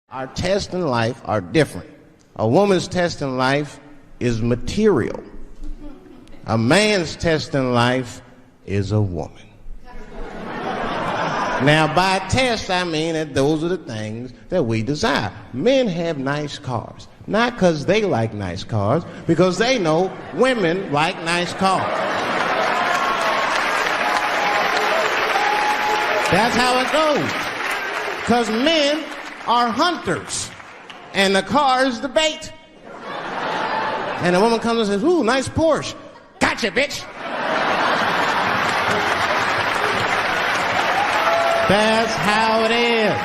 Our tests in life are different. A woman's test in life is material. A man's test in life is a woman. Now, by test, I mean that those are the things that we desire. Men have nice cars. Not because they like nice cars, because they know women like nice cars. That's how it goes. Because men are hunters, and the car is the bait. And a woman comes and says, ooh, nice Porsche. Gotcha, bitch. That's how it is.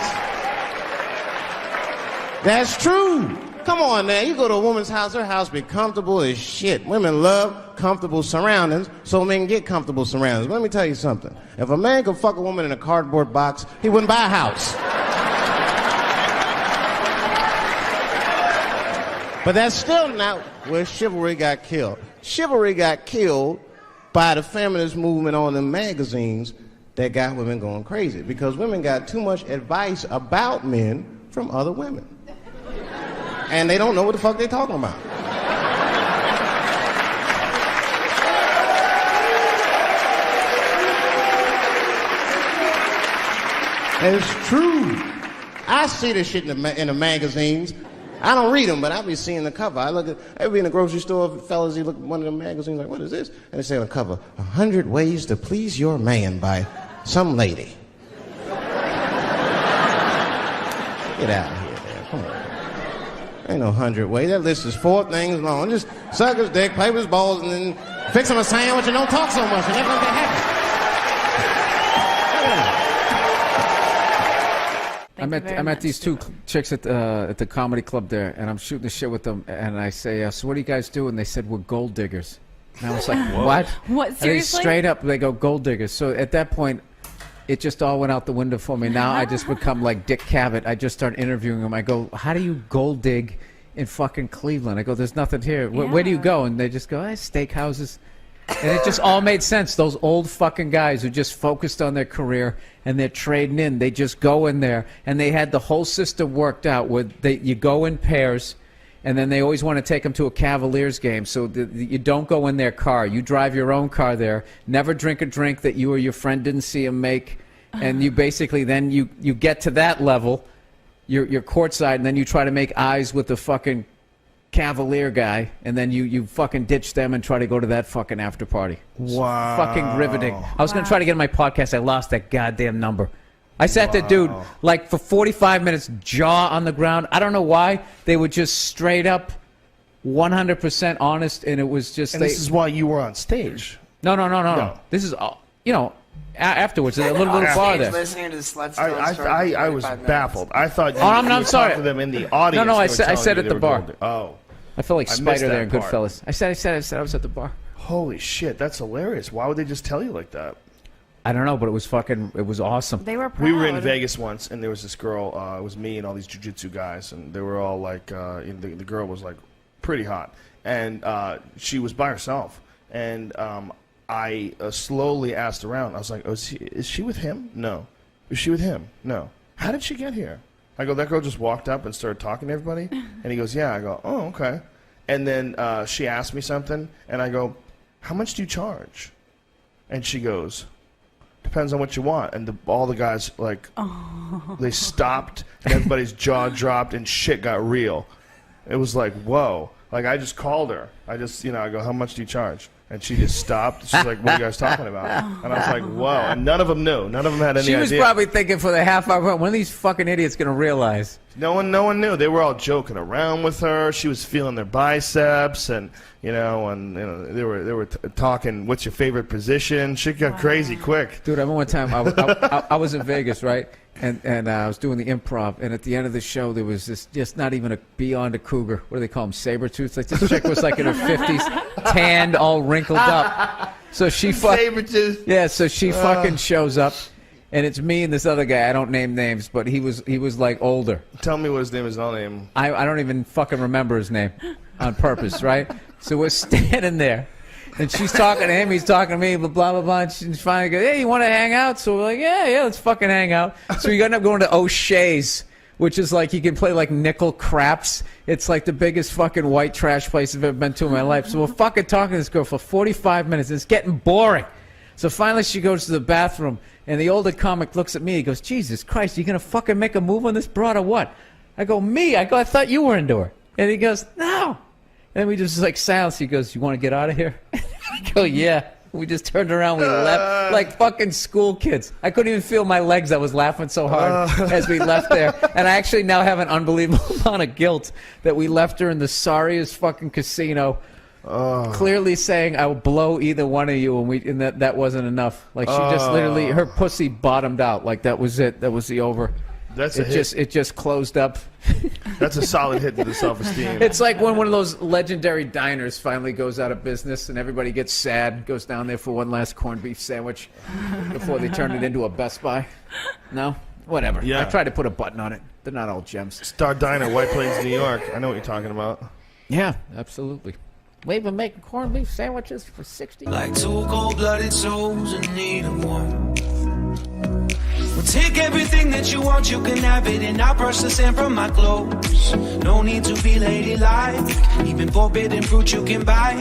That's true. Come on now, you go to a woman's house, her house be comfortable as shit. Women love comfortable surroundings, so men get comfortable surroundings. But let me tell you something. If a man could fuck a woman in a cardboard box, he wouldn't buy a house. But that's still not where chivalry got killed. Chivalry got killed by the feminist movement on the magazines that got women going crazy, because women got too much advice about men from other women. And they don't know what the fuck they're talking about. It's true. I see this shit in the magazines. I don't read them, but I be seeing the cover. I be in the grocery store, fellas, you look at one of the magazines, like, what is this? And they say on the cover, 100 Ways to Please Your Man by some lady. Get out of here, man. Come on. Ain't no 100 ways. That list is 4 things long. Just suck his dick, play with his balls, and then fix him a sandwich and don't talk so much, and everything will get happy. I met these 2 chicks at the comedy club there, and I'm shooting the shit with them, and I say, so what do you guys do? And they said, we're gold diggers. And I was like, what? What, seriously? And straight up, they go, gold diggers. So at that point, it just all went out the window for me. Now I just become like Dick Cavett. I just start interviewing them. I go, how do you gold dig in fucking Cleveland? I go, there's nothing here. Where do you go? And they just go, steakhouses. And it just all made sense. Those old fucking guys who just focused on their career and they're trading in. They just go in there, and they had the whole system worked out where you go in pairs, and then they always want to take them to a Cavaliers game. So you don't go in their car. You drive your own car there. Never drink a drink that you or your friend didn't see him make. And you basically then you get to that level, you're courtside, and then you try to make eyes with the fucking Cavalier guy, and then you fucking ditch them and try to go to that fucking after party. Wow. Fucking riveting. I was going to try to get on my podcast. I lost that goddamn number. I sat there, dude, like for 45 minutes, jaw on the ground. I don't know why. They were just straight up 100% honest, and it was just... And this is why you were on stage. No. This is, afterwards, a little bar there. Listening to the Sluts I was baffled. I thought you I'm sorry. to them in the audience. No, I said at the bar. Oh. I felt like Spider there in Goodfellas. I said I was at the bar. Holy shit, that's hilarious. Why would they just tell you like that? I don't know, but it was awesome. They were proud. We were in Vegas once, and there was this girl, it was me and all these jiu-jitsu guys, and they were all like, the girl was like pretty hot, and she was by herself, and I slowly asked around. I was like, is she with him? No. Is she with him? No. How did she get here? I go, that girl just walked up and started talking to everybody, and he goes, yeah. I go, oh, okay. And then she asked me something, and I go, how much do you charge? And she goes, depends on what you want. And all the guys, like, they stopped, and everybody's jaw dropped, and shit got real. It was like, whoa. Like, I just called her. I go, how much do you charge? And she just stopped. She's like, what are you guys talking about? And I was like, whoa. And none of them knew. None of them had any idea. She was probably thinking for the half hour, when are these fucking idiots going to realize? No one knew. They were all joking around with her. She was feeling their biceps, and they were talking, what's your favorite position? Shit got crazy quick. Dude, I remember one time I was in Vegas, right? And I was doing the improv, and at the end of the show, there was this, just not even a beyond a cougar. What do they call them? Saber-tooth? Like, this chick was like in her 50s, tanned, all wrinkled up. So she Saber-tooth. Yeah, so she fucking shows up, and it's me and this other guy. I don't name names, but he was like older. Tell me what his name is. I'll name him. I don't even fucking remember his name on purpose, right? So we're standing there. And she's talking to him, he's talking to me, blah, blah, blah. And she finally goes, hey, you want to hang out? So we're like, yeah, let's fucking hang out. So we ended up going to O'Shea's, which is like you can play like nickel craps. It's like the biggest fucking white trash place I've ever been to in my life. So we're fucking talking to this girl for 45 minutes. And it's getting boring. So finally she goes to the bathroom, and the older comic looks at me. He goes, Jesus Christ, you gonna fucking make a move on this broad or what? I go, me? I go, I thought you were into her. And he goes, no. And we just like silence. He goes, you want to get out of here? I go, yeah. We just turned around, we left like fucking school kids. I couldn't even feel my legs. I was laughing so hard as we left there. And I actually now have an unbelievable amount of guilt that we left her in the sorriest fucking casino, clearly saying I will blow either one of you, and that wasn't enough. Like she just literally, her pussy bottomed out. Like that was it. That was the over. That's a hit. It just closed up. That's a solid hit to the self-esteem. It's like when one of those legendary diners finally goes out of business and everybody gets sad, goes down there for one last corned beef sandwich before they turn it into a Best Buy. No? Whatever. Yeah. I tried to put a button on it. They're not all gems. Star Diner, White Plains, New York. I know what you're talking about. Yeah, absolutely. We've been making corned beef sandwiches for 60 years. Like two cold-blooded souls in need of one. Well, take everything that you want, you can have it, and I'll brush the sand from my clothes. No need to be ladylike, even forbidden fruit you can buy,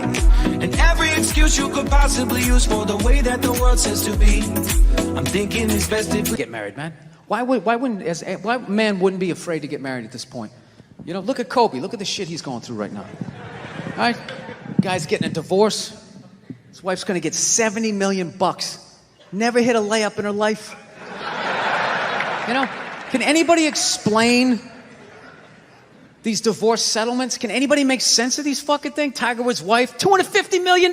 and every excuse you could possibly use for the way that the world says to be. I'm thinking it's best if we get married, man. Why man wouldn't be afraid to get married at this point? You know, look at Kobe. Look at the shit he's going through right now. All right, guy's getting a divorce. His wife's gonna get $70 million. Never hit a layup in her life. You know, can anybody explain these divorce settlements? Can anybody make sense of these fucking things? Tiger Woods' wife, $250 million.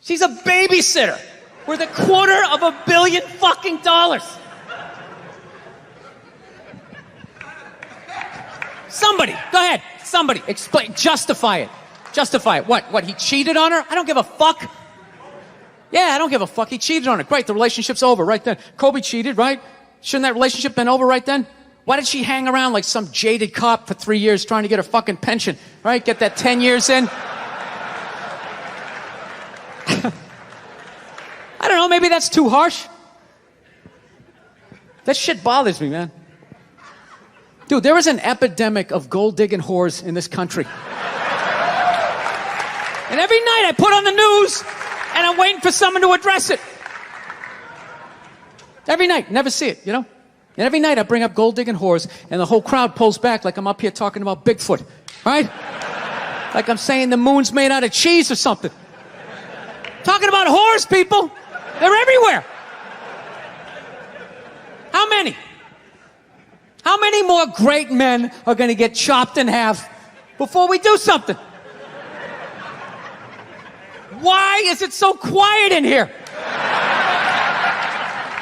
She's a babysitter worth $250 million fucking dollars. Somebody, go ahead. Somebody, explain, justify it. Justify it. What, he cheated on her? I don't give a fuck. Yeah, I don't give a fuck. He cheated on her. Great, the relationship's over right then. Kobe cheated, right? Shouldn't that relationship been over right then? Why did she hang around like some jaded cop for 3 years trying to get her fucking pension, right? Get that 10 years in? I don't know, maybe that's too harsh. That shit bothers me, man. Dude, there is an epidemic of gold-digging whores in this country. And every night I put on the news, and I'm waiting for someone to address it. Every night, never see it, you know? And every night I bring up gold-digging whores, and the whole crowd pulls back like I'm up here talking about Bigfoot, right? Like I'm saying the moon's made out of cheese or something. Talking about whores, people. They're everywhere. How many? How many more great men are going to get chopped in half before we do something? Why is it so quiet in here?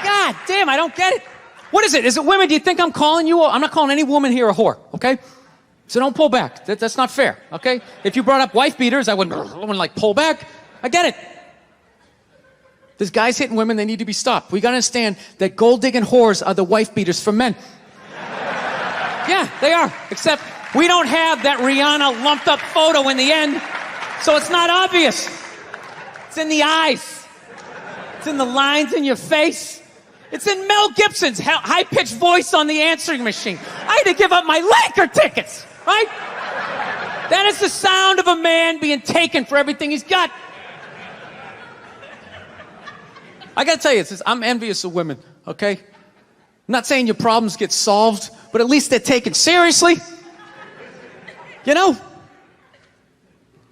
God damn, I don't get it. What is it? Is it women? Do you think I'm calling you? I'm not calling any woman here a whore, okay? So don't pull back. That's not fair, okay? If you brought up wife beaters, I wouldn't like pull back. I get it. There's guys hitting women, they need to be stopped. We gotta understand that gold-digging whores are the wife beaters for men. Yeah, they are. Except we don't have that Rihanna lumped up photo in the end, so it's not obvious. It's in the eyes. It's in the lines in your face. It's in Mel Gibson's high-pitched voice on the answering machine. I had to give up my Laker tickets, right? That is the sound of a man being taken for everything he's got. I gotta tell you, I'm envious of women, okay? I'm not saying your problems get solved, but at least they're taken seriously. You know?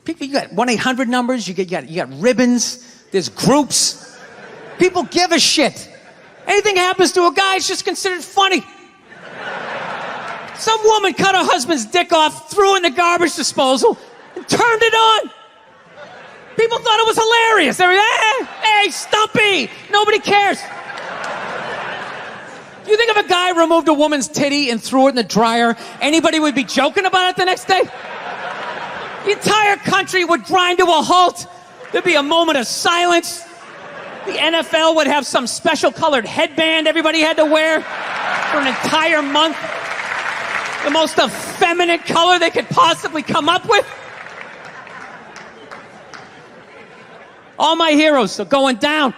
People, you got 1-800 numbers, you got ribbons, there's groups. People give a shit. Anything happens to a guy, it's just considered funny. Some woman cut her husband's dick off, threw it in the garbage disposal, and turned it on. People thought it was hilarious. They were, hey, Stumpy! Nobody cares. Do you think if a guy removed a woman's titty and threw it in the dryer, anybody would be joking about it the next day? The entire country would grind to a halt. There'd be a moment of silence. The NFL would have some special colored headband everybody had to wear for an entire month. The most effeminate color they could possibly come up with. All my heroes are going down.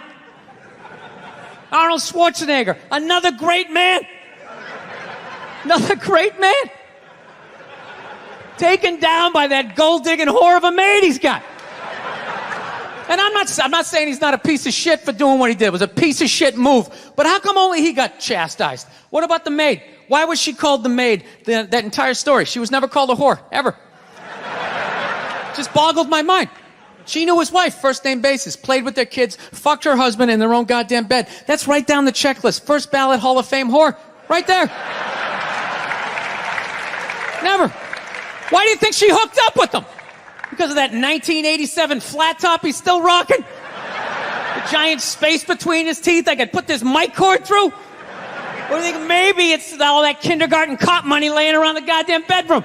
Arnold Schwarzenegger, another great man. Another great man. Taken down by that gold-digging whore of a maid he's got. And I'm not saying he's not a piece of shit for doing what he did. It was a piece of shit move. But how come only he got chastised? What about the maid? Why was she called the maid that entire story? She was never called a whore, ever. Just boggled my mind. She knew his wife, first name basis, played with their kids, fucked her husband in their own goddamn bed. That's right down the checklist. First ballot Hall of Fame whore. Right there. Never. Why do you think she hooked up with him? Because of that 1987 flat top he's still rocking? The giant space between his teeth I could put this mic cord through? Or do you think maybe it's all that kindergarten cop money laying around the goddamn bedroom?